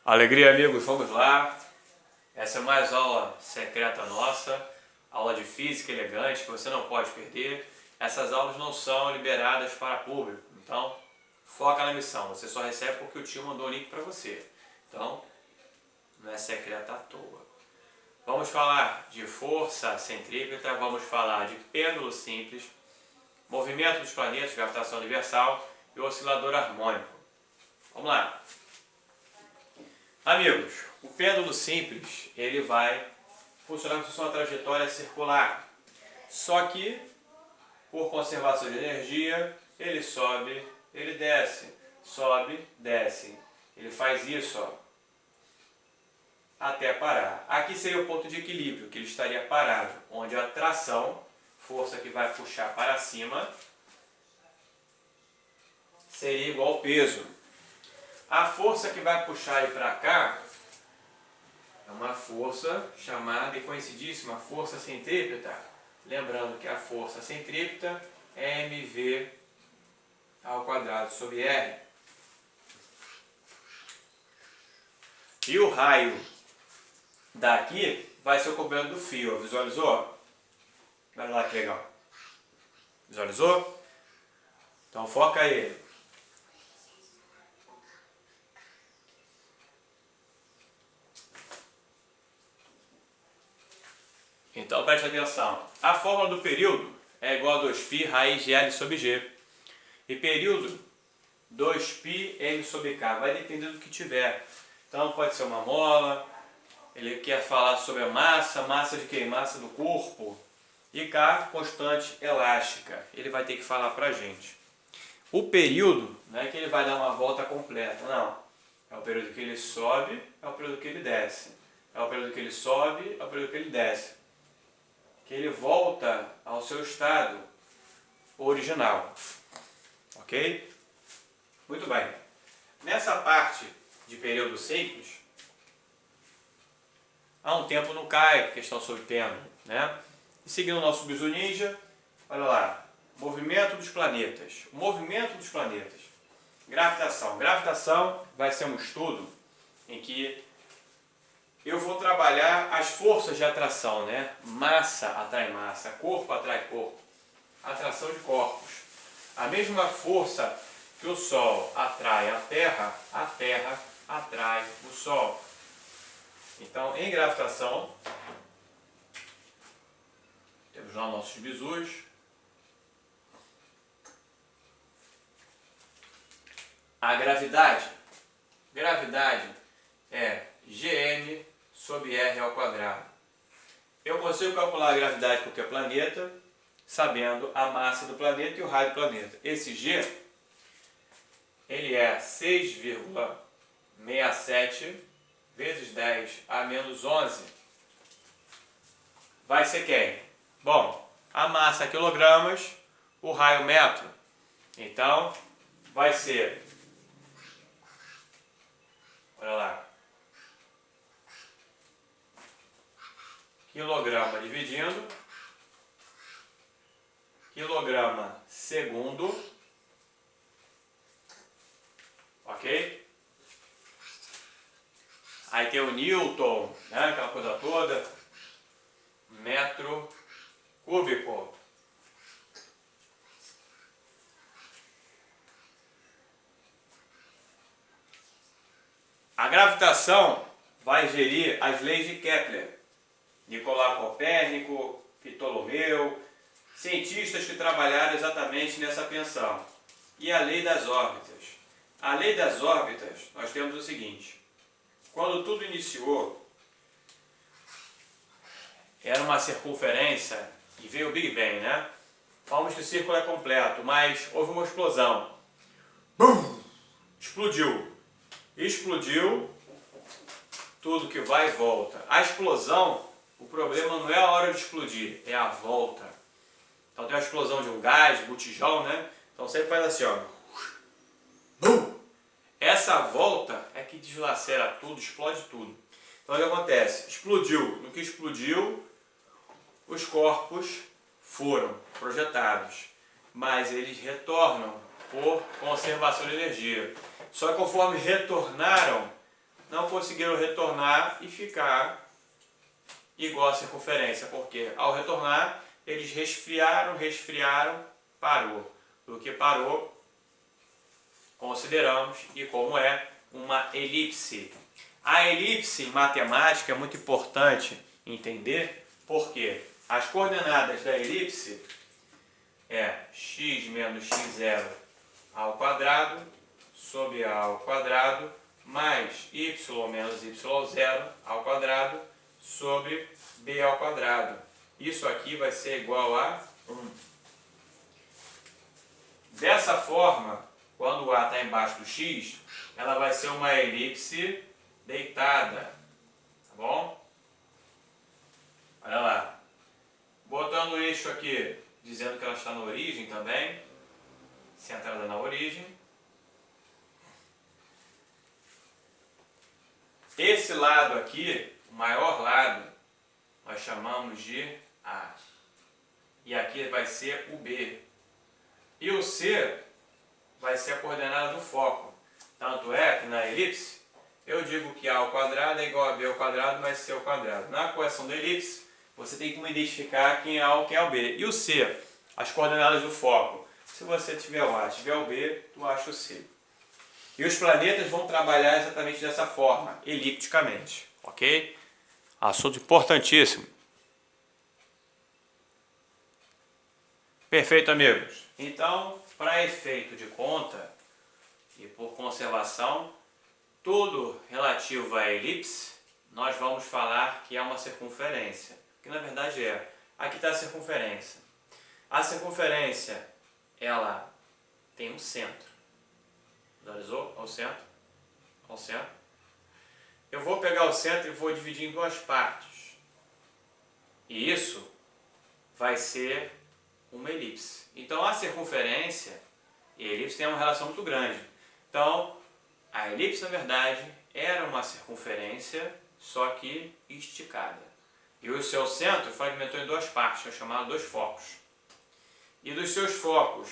Alegria, amigos, vamos lá. Essa é mais aula secreta nossa, aula de física elegante que você não pode perder. Essas aulas não são liberadas para público, então foca na missão. Você só recebe porque o tio mandou o link para você. Então, não é secreta à toa. Vamos falar de força centrípeta, vamos falar de pêndulo simples, movimento dos planetas, gravitação universal e oscilador harmônico. Vamos lá. Amigos, o pêndulo simples ele vai funcionar como se fosse uma trajetória circular. Só que, por conservação de energia, ele sobe, ele desce, sobe, desce. Ele faz isso, ó, até parar. Aqui seria o ponto de equilíbrio, que ele estaria parado, onde a tração, força que vai puxar para cima, seria igual ao peso. A força que vai puxar ele para cá é uma força chamada e conhecidíssima força centrípeta. Lembrando que a força centrípeta é mv ao quadrado sobre r. E o raio daqui vai ser o comprimento do fio. Visualizou? Olha lá que legal. Visualizou? Então foca aí. Então preste atenção. A fórmula do período é igual a 2π raiz de L sobre G. E período 2π M sobre K. Vai depender do que tiver. Então pode ser uma mola. Ele quer falar sobre a massa. Massa de quê? Massa do corpo. E K, constante elástica. Ele vai ter que falar pra gente. O período não é que ele vai dar uma volta completa. Não. É o período que ele sobe, é o período que ele desce. É o período que ele sobe, é o período que ele desce. Que ele volta ao seu estado original. Ok? Muito bem. Nessa parte de período simples, há um tempo não cai, questão sobre pêndulo, né? E seguindo o nosso bizu ninja, olha lá, movimento dos planetas. O movimento dos planetas. Gravitação. Gravitação vai ser um estudo em que eu vou trabalhar as forças de atração, né? Massa atrai massa, corpo atrai corpo. Atração de corpos. A mesma força que o Sol atrai a Terra atrai o Sol. Então, em gravitação, temos lá nossos bizus. A gravidade. Gravidade é Gm sobre R ao quadrado. Eu consigo calcular a gravidade de qualquer planeta, sabendo a massa do planeta e o raio do planeta. Esse G, ele é 6,67 vezes 10 a menos 11. Vai ser quem? Bom, a massa quilogramas, o raio metro. Então, vai ser, olha lá, quilograma dividindo quilograma segundo, ok? Aí tem o Newton, né? Aquela coisa toda, metro cúbico. A gravitação vai gerir as leis de Kepler. Nicolau Copérnico, Ptolomeu, cientistas que trabalharam exatamente nessa pensão. E a lei das órbitas. A lei das órbitas, nós temos o seguinte. Quando tudo iniciou, era uma circunferência e veio o Big Bang, né? Falamos que o círculo é completo, mas houve uma explosão. Bum! Explodiu. Explodiu tudo que vai e volta. A explosão, o problema não é a hora de explodir, é a volta. Então tem a explosão de um gás, botijão, né? Então sempre faz assim, ó. Bum! Essa volta é que deslacera tudo, explode tudo. Então o que acontece? Explodiu. No que explodiu, os corpos foram projetados. Mas eles retornam por conservação de energia. Só que conforme retornaram, não conseguiram retornar e ficar igual a circunferência, porque ao retornar eles resfriaram, parou. Do que parou, consideramos e como é uma elipse. A elipse em matemática é muito importante entender, porque as coordenadas da elipse é x menos x0 ao quadrado sobre a ao quadrado mais y menos y0 ao quadrado sobre b ao quadrado. Isso aqui vai ser igual a 1. Dessa forma, quando o A está embaixo do x, ela vai ser uma elipse deitada, tá bom? Olha lá. Botando o eixo aqui, dizendo que ela está na origem também, centrada na origem. Esse lado aqui, o maior lado, nós chamamos de A. E aqui vai ser o B. E o C vai ser a coordenada do foco. Tanto é que na elipse, eu digo que A ao quadrado é igual a B ao quadrado mais C ao quadrado. Na equação da elipse, você tem que identificar quem é A ou quem é o B. E o C, as coordenadas do foco. Se você tiver o A, tiver o B, tu acha o C. E os planetas vão trabalhar exatamente dessa forma, elipticamente. Ok? Assunto importantíssimo. Perfeito, amigos. Então, para efeito de conta e por conservação, tudo relativo à elipse, nós vamos falar que é uma circunferência. Que na verdade é. Aqui está a circunferência. A circunferência, ela tem um centro. Visualizou? Ao centro. Ao centro. Eu vou pegar o centro e vou dividir em duas partes. E isso vai ser uma elipse. Então a circunferência e a elipse têm uma relação muito grande. Então a elipse na verdade era uma circunferência, só que esticada. E o seu centro fragmentou em duas partes, é chamado dois focos. E dos seus focos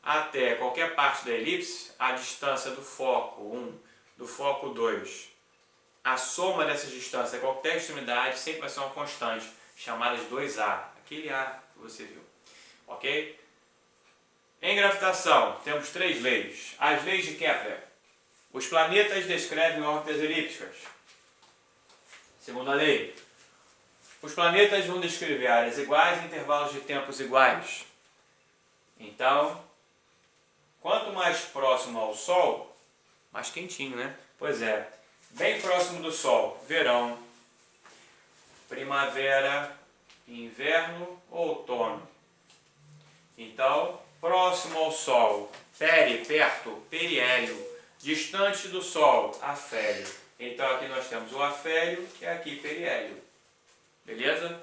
até qualquer parte da elipse, a distância do foco 1, do foco 2, a soma dessas distâncias a qualquer extremidade sempre vai ser uma constante, chamada de 2A, aquele A que você viu. Ok? Em gravitação, temos três leis. As leis de Kepler. Os planetas descrevem órbitas elípticas. Segunda lei. Os planetas vão descrever áreas iguais em intervalos de tempos iguais. Então, quanto mais próximo ao Sol, mais quentinho, né? Pois é, bem próximo do Sol, verão, primavera, inverno, outono. Então, próximo ao Sol, perto, periélio, distante do Sol, afélio. Então aqui nós temos o afélio e aqui periélio. Beleza?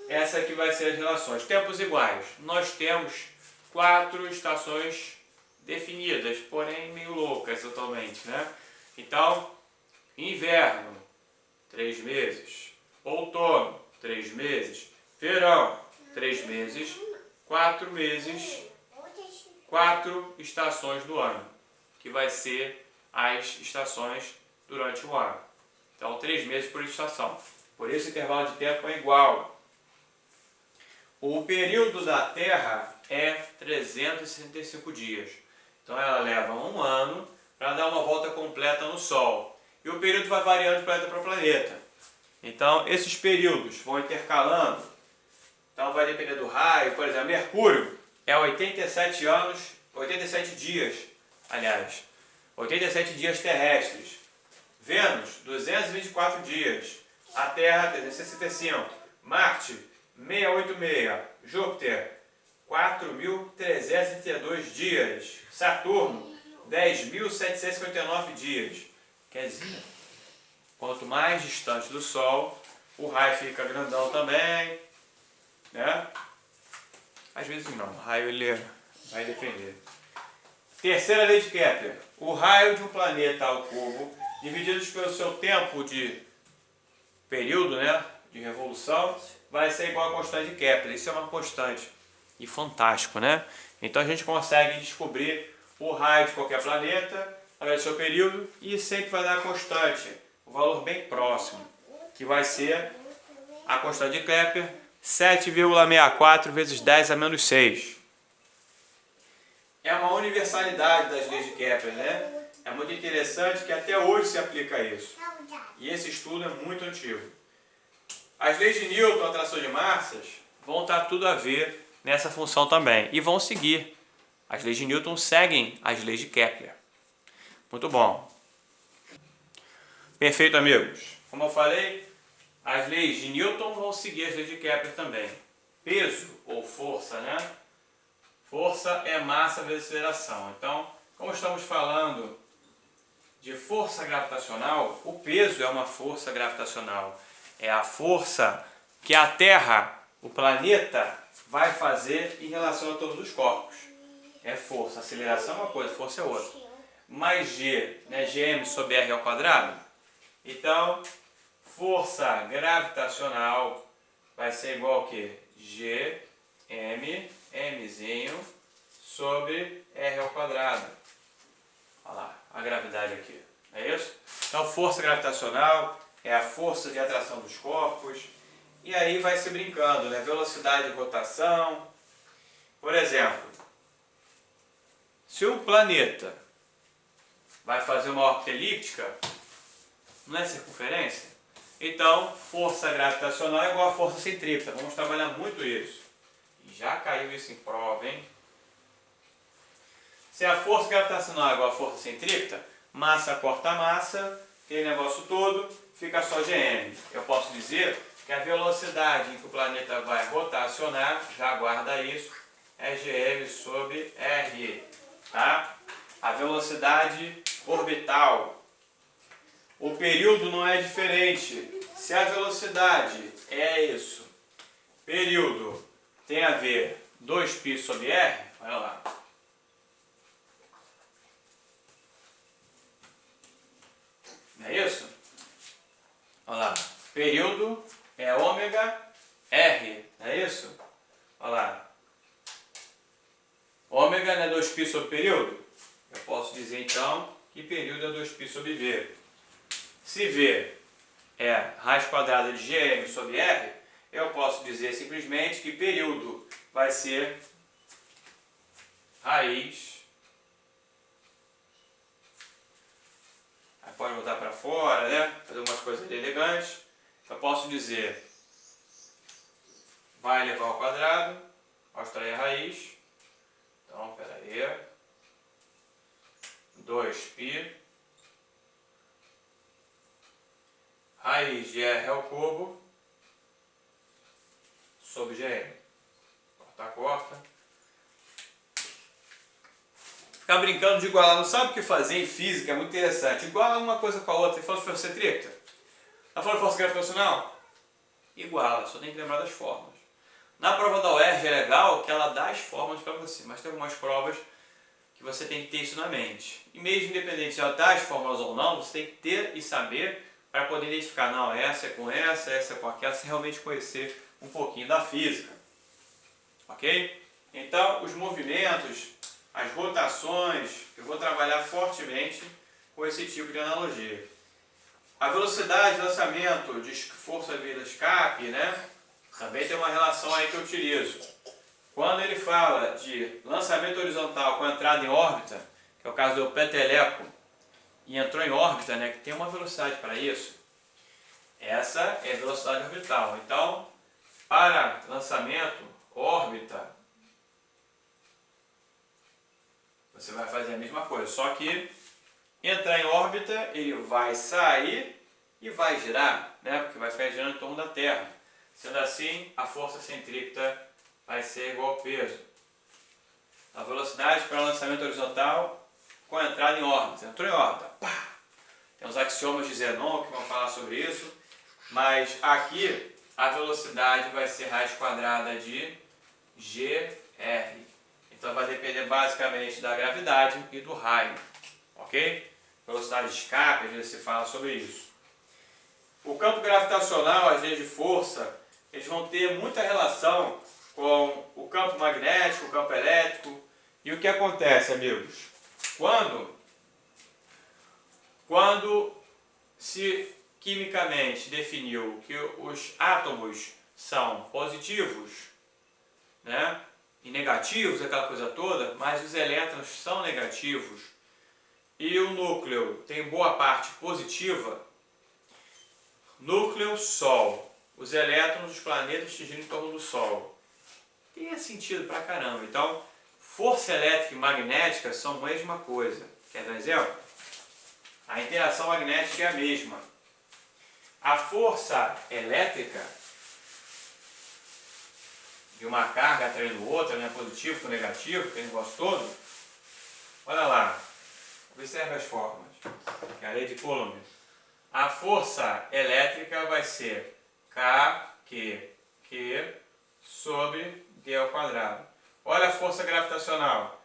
Essa aqui vai ser as relações. Tempos iguais. Nós temos 4 estações definidas, porém meio loucas atualmente, né? Então, inverno, 3 meses. Outono, 3 meses. Verão, 3 meses. 4 meses, 4 estações do ano, que vai ser as estações durante o ano. Então, 3 meses por estação. Por isso, o intervalo de tempo é igual. O período da Terra é 365 dias. Então, ela leva 1 ano para dar uma volta completa no Sol. E o período vai variando de planeta para planeta. Então, esses períodos vão intercalando. Então vai depender do raio. Por exemplo, Mercúrio é 87 dias, 87 dias terrestres. Vênus, 224 dias. A Terra, 365. Marte, 686. Júpiter, 4.332 dias. Saturno, 10.759 dias. Quer dizer, quanto mais distante do Sol, o raio fica grandão também. Né? Às vezes não, o raio ele vai depender. Terceira lei de Kepler. O raio de um planeta ao cubo, divididos pelo seu tempo de período, né, de revolução, vai ser igual à constante de Kepler. Isso é uma constante. E fantástico, né? Então a gente consegue descobrir o raio de qualquer planeta, através do seu período, e sempre vai dar constante. valor bem próximo, que vai ser a constante de Kepler, 7,64 vezes 10 a menos 6. É uma universalidade das leis de Kepler, né? É muito interessante que até hoje se aplica isso. E esse estudo é muito antigo. As leis de Newton, atração de massas, vão estar tudo a ver nessa função também. E vão seguir. As leis de Newton seguem as leis de Kepler. Muito bom. Perfeito, amigos. Como eu falei, as leis de Newton vão seguir as leis de Kepler também. Peso ou força, né? Força é massa vezes aceleração. Então, como estamos falando de força gravitacional, o peso é uma força gravitacional. É a força que a Terra, o planeta, vai fazer em relação a todos os corpos. É força. Aceleração é uma coisa, força é outra. Mais G, né? Gm sobre R ao quadrado. Então, força gravitacional vai ser igual ao quê? G, M, Mzinho, sobre R ao quadrado. Olha lá, a gravidade aqui. É isso? Então, força gravitacional é a força de atração dos corpos. E aí vai se brincando, né? Velocidade de rotação. Por exemplo, se um planeta vai fazer uma órbita elíptica, não é circunferência? Então, força gravitacional é igual a força centrípeta. Vamos trabalhar muito isso. E já caiu isso em prova, hein? Se a força gravitacional é igual a força centrípeta, massa corta massa, aquele negócio todo, fica só Gm. Eu posso dizer que a velocidade em que o planeta vai rotacionar, já guarda isso, é Gm sobre R. Tá? A velocidade orbital. O período não é diferente. Se a velocidade é isso, período tem a ver 2π sobre R, olha lá. Não é isso? Olha lá. Período é ômega R, não é isso? Olha lá. Ômega não é 2π sobre período? Eu posso dizer então que período é 2π sobre V. Se V é raiz quadrada de Gm sobre R, eu posso dizer simplesmente que período vai ser raiz. Aí pode botar para fora, né? Fazer umas coisas elegantes. Eu posso dizer vai elevar ao quadrado, ao extrair a raiz. Então, espera aí. 2π raiz de R ao cubo sobre Gm. Corta, corta. Ficar brincando de igualar, não sabe o que fazer em física, é muito interessante. Iguala uma coisa com a outra. Você falou de força centrípeta? Está falando de força gravitacional? Iguala, só tem que lembrar das fórmulas. Na prova da UERJ é legal que ela dá as fórmulas para você, mas tem algumas provas que você tem que ter isso na mente. E mesmo independente de ela dar as fórmulas ou não, você tem que ter e saber para poder identificar, não, essa é com aquela, você realmente conhecer um pouquinho da física. Ok? Então, os movimentos, as rotações, eu vou trabalhar fortemente com esse tipo de analogia. A velocidade de lançamento de força de escape, né? Também tem uma relação aí que eu utilizo. Quando ele fala de lançamento horizontal com entrada em órbita, que é o caso do peteleco, e entrou em órbita, né, que tem uma velocidade para isso, essa é a velocidade orbital. Então, para lançamento, órbita, você vai fazer a mesma coisa, só que entrar em órbita, ele vai sair e vai girar, né, porque vai ficar girando em torno da Terra. Sendo assim, a força centrípeta vai ser igual ao peso. A velocidade para lançamento horizontal com a entrada em órbita. Entrou em órbita. Pá! Tem os axiomas de Zenon que vão falar sobre isso. Mas aqui a velocidade vai ser raiz quadrada de GR. Então vai depender basicamente da gravidade e do raio. Ok? Velocidade de escape, às vezes se fala sobre isso. O campo gravitacional, as leis de força, eles vão ter muita relação com o campo magnético, o campo elétrico. E o que acontece, amigos? Quando se quimicamente definiu que os átomos são positivos, né? E negativos, aquela coisa toda, mas os elétrons são negativos e o núcleo tem boa parte positiva, núcleo Sol, os elétrons dos planetas girando em torno do Sol. Tem sentido pra caramba. Então, força elétrica e magnética são a mesma coisa. Quer dar um exemplo? A interação magnética é a mesma. A força elétrica de uma carga atraindo outra, né, positivo com negativo, aquele negócio todo. Olha lá, observe as formas, que é a lei de Coulomb. A força elétrica vai ser Q sobre D ao quadrado. Olha a força gravitacional,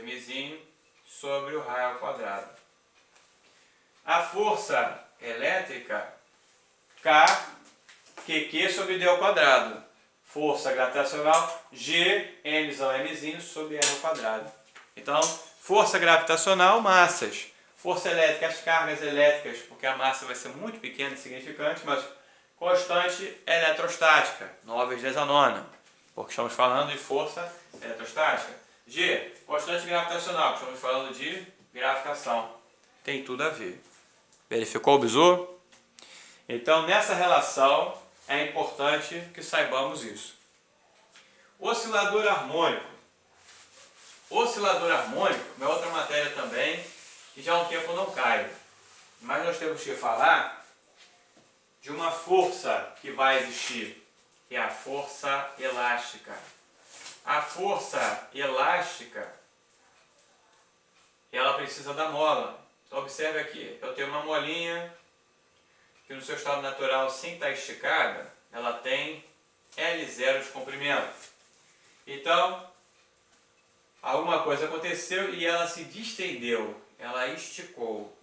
Mzinho sobre o raio ao quadrado. A força elétrica, QQ sobre D ao quadrado. Força gravitacional, Mzinho sobre R ao quadrado. Então, força gravitacional, massas. Força elétrica, as cargas elétricas, porque a massa vai ser muito pequena e insignificante, mas constante eletrostática, 9 vezes a nona, porque estamos falando de força eletrostática. G, constante gravitacional, estamos falando de gravitação. Tem tudo a ver. Verificou o bizu? Então, nessa relação, é importante que saibamos isso. Oscilador harmônico. Oscilador harmônico é outra matéria também, que já há um tempo não cai. Mas nós temos que falar de uma força que vai existir, que é a força elástica. A força elástica, ela precisa da mola. Então observe aqui, eu tenho uma molinha que no seu estado natural, sem estar esticada, ela tem L0 de comprimento. Então, alguma coisa aconteceu e ela se distendeu, ela esticou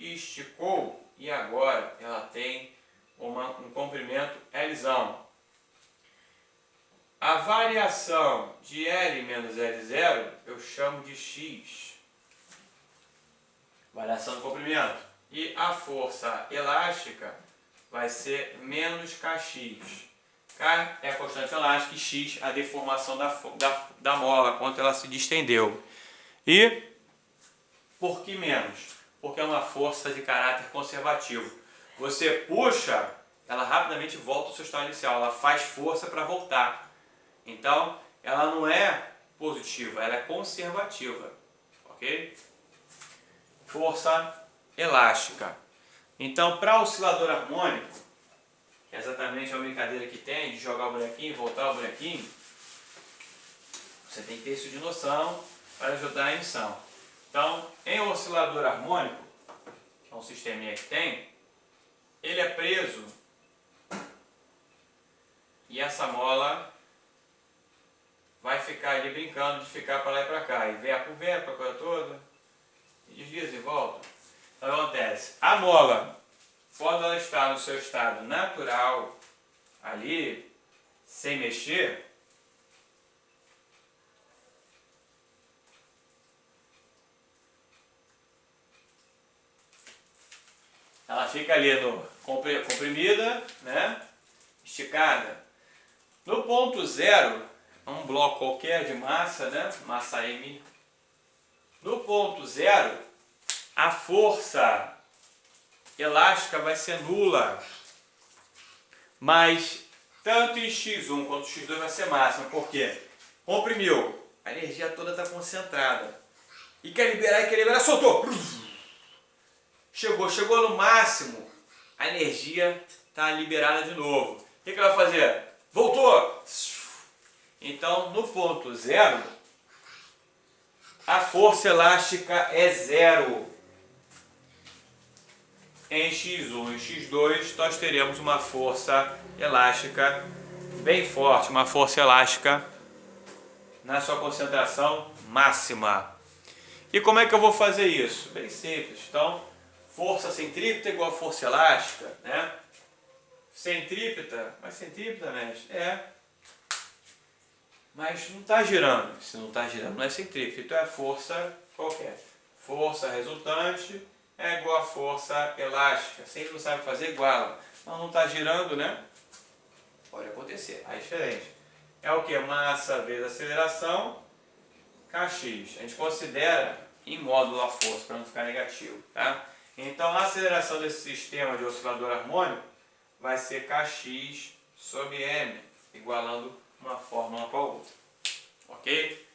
e agora ela tem um comprimento L. A variação de L menos L0 eu chamo de X, variação do comprimento, e a força elástica vai ser menos Kx. K é a constante elástica e X a deformação da mola, quanto ela se distendeu. E por que menos? Porque é uma força de caráter conservativo. Você puxa, ela rapidamente volta ao seu estado inicial, ela faz força para voltar. Então, ela não é positiva, ela é conservativa. Ok? Força elástica. Então, para o oscilador harmônico, que é exatamente a brincadeira que tem de jogar o bonequinho e voltar o bonequinho, você tem que ter isso de noção para ajudar a emissão. Então, em um oscilador harmônico, que é um sisteminha que tem, ele é preso e essa mola vai ficar ali brincando de ficar para lá e para cá, e ver por ver, para a coisa toda, e desliza e volta. Então, o que acontece? A mola, quando ela está no seu estado natural, ali, sem mexer, ela fica ali comprimida, né? Esticada. No ponto zero, um bloco qualquer de massa, né? Massa M. No ponto zero, a força elástica vai ser nula. Mas tanto em X1 quanto X2 vai ser máxima. Por quê? Comprimiu. A energia toda está concentrada. E quer liberar, soltou. Chegou no máximo, a energia está liberada de novo. O que ela vai fazer? Voltou! Então, no ponto zero, a força elástica é zero. Em X1 e X2, nós teremos uma força elástica bem forte, uma força elástica na sua concentração máxima. E como é que eu vou fazer isso? Bem simples. Então, força centrípeta igual a força elástica, né? Centrípeta, mas centrípeta, né? Mas não está girando. Se não está girando, não é centrípeta. Então é força qualquer. Força resultante é igual a força elástica. Se ele não sabe fazer, iguala. Mas não está girando, né? Pode acontecer. Aí é diferente. É o que? Massa vezes aceleração, kx. A gente considera em módulo a força, para não ficar negativo. Tá? Então, a aceleração desse sistema de oscilador harmônico vai ser kx sobre m, igualando uma fórmula com a outra. Ok?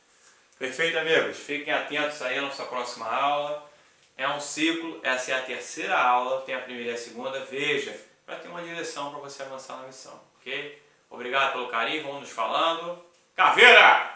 Perfeito, amigos? Fiquem atentos aí à nossa próxima aula. É um ciclo, essa é a terceira aula, tem a primeira e a segunda. Veja, para ter uma direção para você avançar na missão. Ok? Obrigado pelo carinho, vamos nos falando. Caveira!